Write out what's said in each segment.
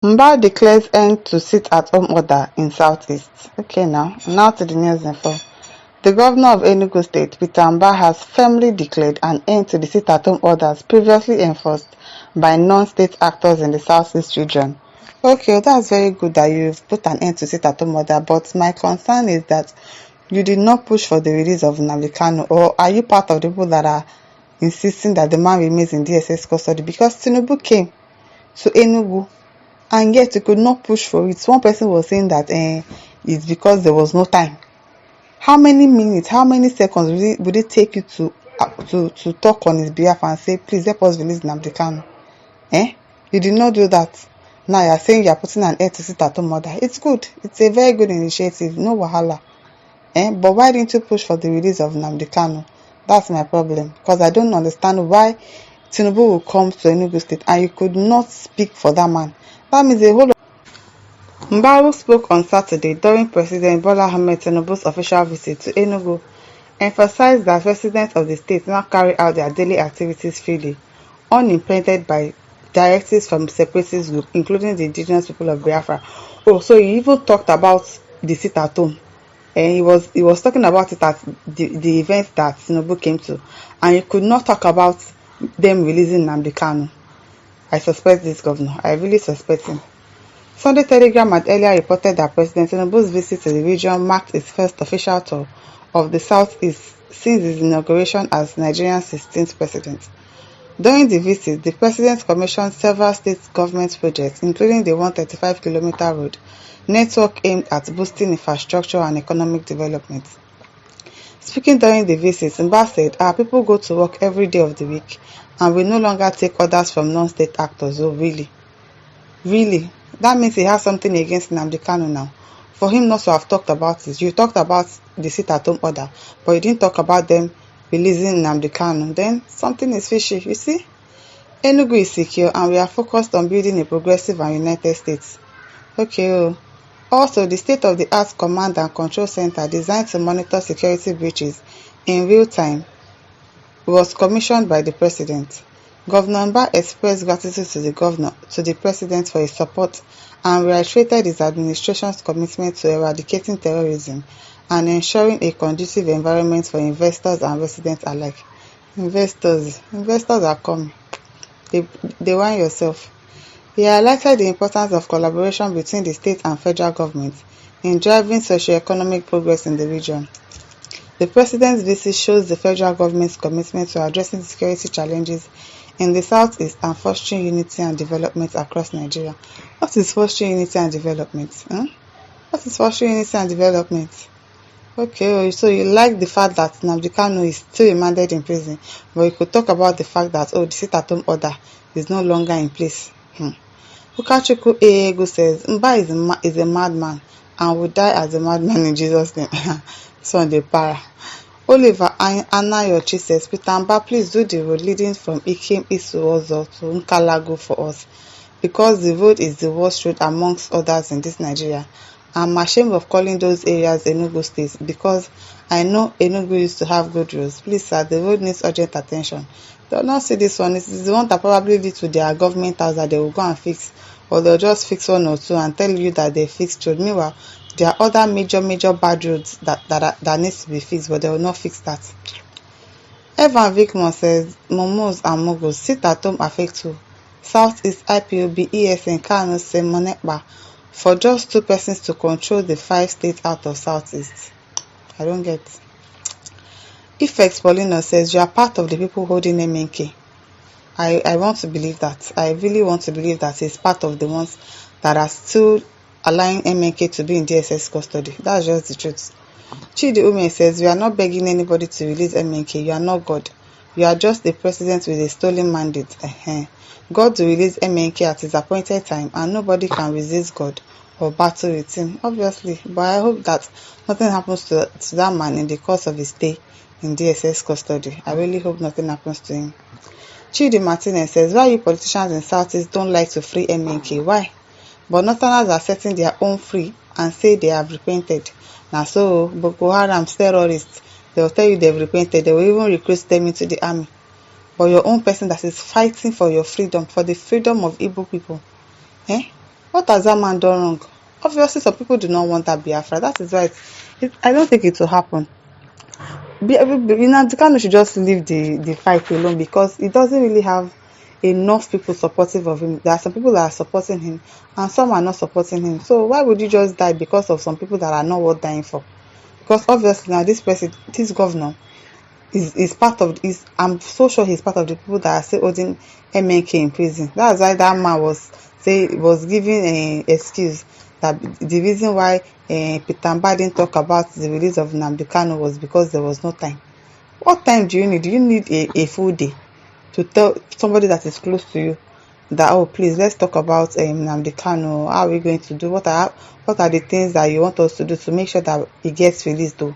Mbah declares end to sit-at-home order in Southeast. Okay now to the news info. The governor of Enugu State, Peter Mbah, has firmly declared an end to the sit-at-home orders previously enforced by non-state actors in the Southeast region. Okay, that's very good that you've put an end to sit-at-home order, but my concern is that you did not push for the release of Nnamdi Kanu, or are you part of the people that are insisting that the man remains in DSS custody? Because Tinubu came to Enugu and yet you could not push for it. One person was saying that it's because there was no time. How many minutes, how many seconds would it take you to talk on his behalf and say, please help us release Nnamdi Kanu? You did not do that. Now you are saying you are putting an end to sit-at-home order. It's good. It's a very good initiative. No wahala. But why didn't you push for the release of Nnamdi Kanu? That's my problem. Because I don't understand why Tinubu will come to Enugu State and you could not speak for that man. That means a whole Mbah spoke on Saturday during President Bola Ahmed Tinubu's official visit to Enugu, emphasized that residents of the state now carry out their daily activities freely, unimpeded by directives from separatist groups, including the indigenous people of Biafra. Oh, so he even talked about the sit-at-home. And he was talking about it at the event that Tinubu came to, and he could not talk about them releasing Nnamdi Kanu. I suspect this governor. I really suspect him. Sunday Telegram had earlier reported that President Tinubu's visit to the region marked his first official tour of the Southeast since his inauguration as Nigeria's 16th president. During the visit, the president commissioned several state government projects, including the 135-kilometer road network aimed at boosting infrastructure and economic development. Speaking during the visit, Mbah said, "Our people go to work every day of the week, and we no longer take orders from non-state actors." Oh, really? Really? That means he has something against Nnamdi Kanu now. For him not to have talked about it, you talked about the sit-at-home order, but you didn't talk about them releasing Nnamdi Kanu. Then something is fishy, you see? Enugu is secure and we are focused on building a progressive and united state. Okay. Also, the state-of-the-art command and control center designed to monitor security breaches in real time was commissioned by the president. Governor Mbah expressed gratitude to the president for his support and reiterated his administration's commitment to eradicating terrorism and ensuring a conducive environment for investors and residents alike. Investors are coming. They want yourself. He highlighted the importance of collaboration between the state and federal government in driving socio-economic progress in the region. The president's visit shows the federal government's commitment to addressing security challenges in the southeast and fostering unity and development across Nigeria. What is fostering unity and development? What is fostering unity and development? Okay, so you like the fact that Nnamdi Kanu is still remanded in prison, but you could talk about the fact that the sit-at-home order is no longer in place. Ukachukwu Eegu says, Mbah is a madman and will die as a madman in Jesus' name. Sunday para. Oliver Anayochi says, Peter Mbah, please do the road leading from Ikem Isuozo to Nkalago for us, because the road is the worst road amongst others in this Nigeria. I'm ashamed of calling those areas Enugu State because I know Enugu used to have good roads. Please, sir, the road needs urgent attention. They'll not see this one. This is the one that probably leads to their government house that they will go and fix, or they'll just fix one or two and tell you that they fixed road. Meanwhile, there are other major bad roads that needs to be fixed, but they will not fix that. Evan Vickmore says, Momos and Mogos sit at home affect too. Southeast IPOB ESN Kano say Monekpa for just 2 persons to control the 5 states out of Southeast. I don't get. Ifex Paulino says, you are part of the people holding MNK. I want to believe that. I really want to believe that he's part of the ones that are still allowing MNK to be in DSS custody. That's just the truth. Chidi Ume says, we are not begging anybody to release MNK. You are not God. You are just the president with a stolen mandate. God will release MNK at his appointed time, and nobody can resist God or battle with him, obviously. But I hope that nothing happens to that man in the course of his stay in DSS custody. I really hope nothing happens to him. Chidi Martinez says, why you politicians in Southeast don't like to free MNK? Why? But Northerners are setting their own free and say they have repented. Now, so Boko Haram terrorists, they will tell you they've repented. They will even recruit them into the army. But your own person that is fighting for your freedom, for the freedom of Igbo people, What has that man done wrong? Obviously, some people do not want that Biafra. That is why I don't think it will happen. Nnamdi Kanu should just leave the fight alone, because he doesn't really have enough people supportive of him. There are some people that are supporting him and some are not supporting him. So why would you just die because of some people that are not worth dying for? Because obviously now this governor is part of is I'm so sure he's part of the people that are still holding MNK in prison. That's why that man was giving an excuse that the reason why Peter Mbah didn't talk about the release of Nnamdi Kanu was because there was no time. What time do you need? Do you need a full day to tell somebody that is close to you that, oh please, let's talk about Nnamdi Kanu? How are we going to do? What are the things that you want us to do to make sure that he gets released though?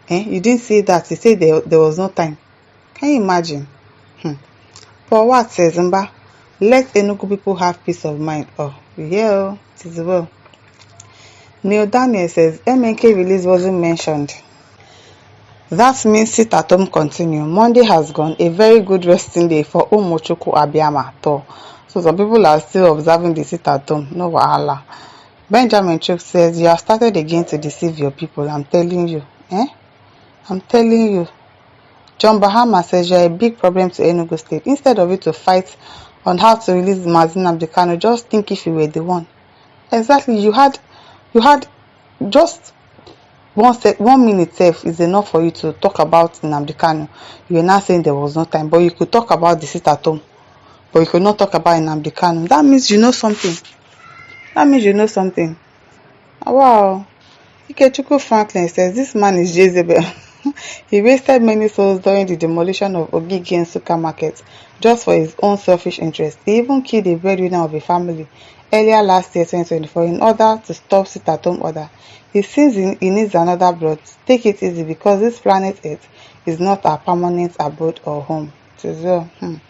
You didn't say that. You said there was no time. Can you imagine? For what, says Mbah? Let Enugu people have peace of mind. Oh, yeah, it is well. Neil Daniel says MNK release wasn't mentioned. That means sit at home continue. Monday has gone. A very good resting day for Umochukwu Abiyama. So some people are still observing the sit at home. No wahala. Benjamin Chuk says you have started again to deceive your people. I'm telling you. I'm telling you. John Bahama says you're a big problem to Enugu State. Instead of you to fight on how to release Mazi Nnamdi Kanu, just think if you were the one. Exactly. You had just 1 minute safe is enough for you to talk about Nnamdi Kanu. You are not saying there was no time, but you could talk about the sit at home, but you could not talk about Nnamdi Kanu. That means you know something. Wow. Ikechukwu Franklin says this man is Jezebel. He wasted many souls during the demolition of Ogigi Nsukka market just for his own selfish interest. He even killed a breadwinner of a family earlier last year, 2024, in order to stop sit-at-home order. He seems he needs another blood. Take it easy, because this planet Earth is not our permanent abode or home. Simon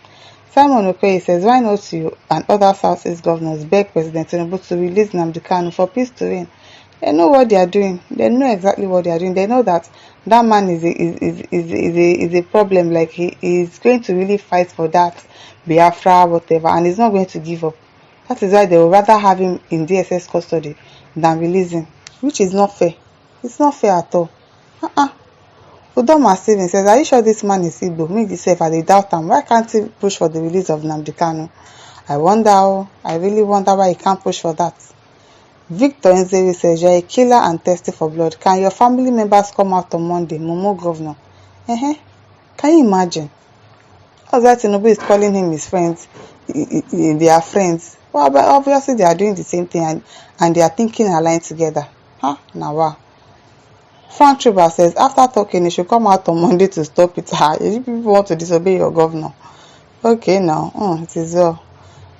Okoye says, why not you and other Southeast governors beg President Tinubu to release Nnamdi Kanu for peace to reign? They know what they are doing. They know exactly what they are doing. They know that man is a problem. Like he is going to really fight for that Biafra, whatever, and he's not going to give up. That is why they would rather have him in DSS custody than release him, which is not fair. It's not fair at all. Udoma Steven says, are you sure this man is Igbo? Me myself, I doubt him. Why can't he push for the release of Nnamdi Kanu? I really wonder why he can't push for that. Victor Nzewi says, you're a killer and thirsty for blood. Can your family members come out on Monday? Momo governor. Can you imagine? Oza Tinubu is calling him his friends. They are friends. Well, but obviously they are doing the same thing and they are thinking aligned together. Now wow. Frank Triba says, after talking, he should come out on Monday to stop it. You people want to disobey your governor. Okay now. It is well.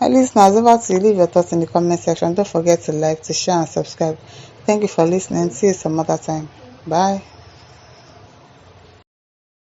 Listeners, over to you. Leave your thoughts in the comment section. Don't forget to like, to share, and subscribe. Thank you for listening. See you some other time. Bye.